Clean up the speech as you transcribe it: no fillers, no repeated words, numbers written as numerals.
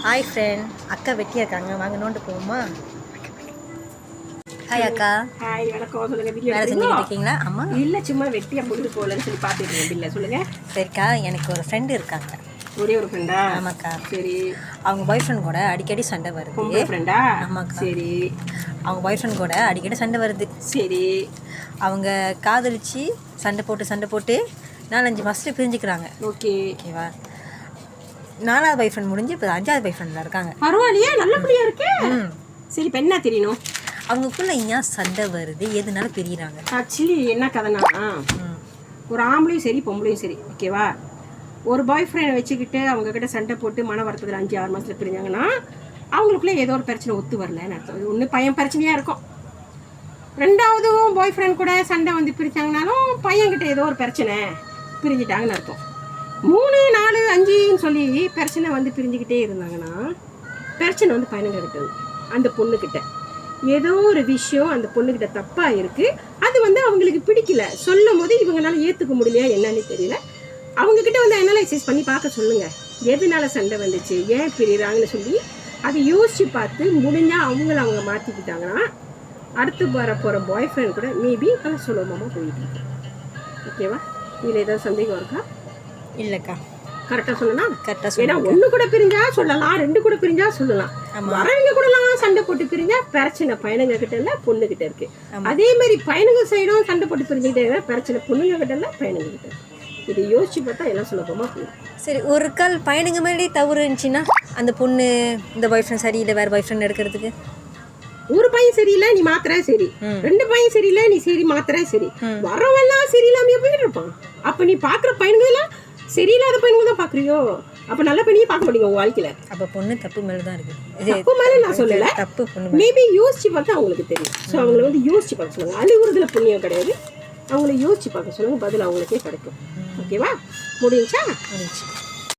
Hi friend, அக்கா வெட்டியா இருக்காங்க, வாங்க நோண்டு போவோமா? ஹாய் அக்கா. ஹாய், வணக்கம். சொல்லுங்க. வேலை செஞ்சுக்கிட்டு இருக்கீங்களா? அம்மா இல்லை, சும்மா வெட்டியா பொழுது போகலன்னு சொல்லி பார்த்துட்டு இருக்கேன். பில்ல சொல்லுங்க. சரிக்கா, எனக்கு ஒரு ஃப்ரெண்டு இருக்காங்க. ஒரே ஒரு ஃப்ரெண்டா? ஆமாக்கா. சரி. அவங்க பாய் ஃப்ரெண்ட் கூட அடிக்கடி சண்டை வருது. பொம்பளை ஃப்ரெண்டா? ஆமாக்கா. சரி. அவங்க பாய் ஃப்ரெண்ட் கூட அடிக்கடி சண்டை வருது. சரி. அவங்க காதலிச்சு சண்டை போட்டு 4-5 மாதத்துல பிரிஞ்சுக்கிறாங்க. ஓகே. ஓகேவா? 4வது பாய் ஃப்ரெண்ட் முடிஞ்சு இப்போ 5வது பாய் ஃப்ரெண்டில் இருக்காங்க. பரவாயில்லையே, நல்லபடியா இருக்கு. சரி, இப்போ என்ன தெரியணும்? அவங்களுக்குள்ள ஏன் சண்டை வருது, எதுனால பிரிகிறாங்க? ஆக்சுவலி என்ன கதைனா, ஒரு ஆம்பளையும் சரி பொம்பளையும் சரி, ஓகேவா, ஒரு பாய் ஃப்ரெண்டை வச்சுக்கிட்டு அவங்க கிட்ட சண்டை போட்டு மன வருத்தத்தில் 5-6 மாதத்தில் பிரிஞ்சாங்கன்னா அவங்களுக்குள்ளே ஏதோ ஒரு பிரச்சனை ஒத்து வரலன்னு அர்த்தம். ஒன்று பையன் பிரச்சனையாக இருக்கும், ரெண்டாவதும் பாய் ஃப்ரெண்ட் கூட சண்டை வந்து பிரித்தாங்கனாலும் பையன்கிட்ட ஏதோ ஒரு பிரச்சனை பிரிஞ்சுட்டாங்கன்னு அர்த்தம். 3, 4, 5ன்னு சொல்லி பிரச்சனை வந்து பிரிஞ்சுக்கிட்டே இருந்தாங்கன்னா பிரச்சனை வந்து பையனுங்க கிட்ட, அந்த பொண்ணுக்கிட்ட ஏதோ ஒரு விஷயம் அந்த பொண்ணுக்கிட்ட தப்பாக இருக்குது. அது வந்து அவங்களுக்கு பிடிக்கல. சொல்லும் போது இவங்களால ஏற்றுக்க முடியலையா என்னன்னு தெரியல. அவங்கக்கிட்ட வந்து அனலைசிஸ் பண்ணி பார்க்க சொல்லுங்கள், எதனால சண்டை வந்துச்சு, ஏன் பிரிகிறாங்கன்னு சொல்லி அதை யோசித்து பார்த்து முடிஞ்சால் அவங்க மாற்றிக்கிட்டாங்கன்னா அடுத்து போகிற பாய் ஃப்ரெண்ட் கூட மேபி நல்லா சுலபமாக போயிட்டு இருக்கு. ஓகேவா? இதில் ஏதாவது சந்தேகம் இருக்கா? இல்லைக்கா, கரெக்டாக சொல்லலாம். கரெக்டாக. ஏன்னா 1 கூட பிரிஞ்சா சொல்லலாம், 2 கூட பிரிஞ்சா சொல்லலாம். வரவங்க கூடலாம் சண்டை போட்டு பிரிஞ்சா பிரச்சனை பையனுங்க கிட்ட இல்ல பொண்ணுகிட்ட இருக்கு. அதே மாதிரி பையனுங்க சைடும் சண்டை போட்டு பிரிஞ்சுக்கிட்டே பிரச்சனை பொண்ணுங்க கிட்ட இல்ல பையனுங்க கிட்ட. இதை யோசிச்சு பார்த்தா எல்லாம் சுலபமா போயிடும். சரி, ஒரு கால் பையனுங்க மேலே தவறு இருந்துச்சுன்னா அந்த பொண்ணு இந்த பாய் ஃப்ரெண்ட் சரியில்லை வேற பாய் ஃப்ரெண்ட் எடுக்கிறதுக்கு, ஒரு பையன் சரியில்லை நீ மாத்திர சரி, 2 பையன் சரியில்லை நீ சரி மாத்திர சரி, வரவெல்லாம் சரியில்லாமையே போயிட்டு இருப்பான். அப்ப நீ பாக்குற பையனுங்க எல்லாம் சரியில்லாத பையனுங்க தான் பாக்குறியோ, அப்ப நல்ல பையனையே பார்க்க மாட்டீங்க உங்க வாழ்க்கையில. அப்ப பொண்ணு தப்பு மேலதான் இருக்கு. தப்பு மேல நான் சொல்லல, தப்பு பொண்ணு மேபி யோசிச்சு பார்த்தா அவங்களுக்கு தெரியும். ஸோ அவங்கள வந்து யோசிச்சு பார்க்க சொல்லுங்க. அழுகுறதுல புண்ணியம் கிடையாது, அவங்கள யோசிச்சு பார்க்க சொல்லுங்க, பதில் அவங்களுக்கே கிடைக்கும். ஓகேவா? முடிஞ்சா? முடிஞ்சு.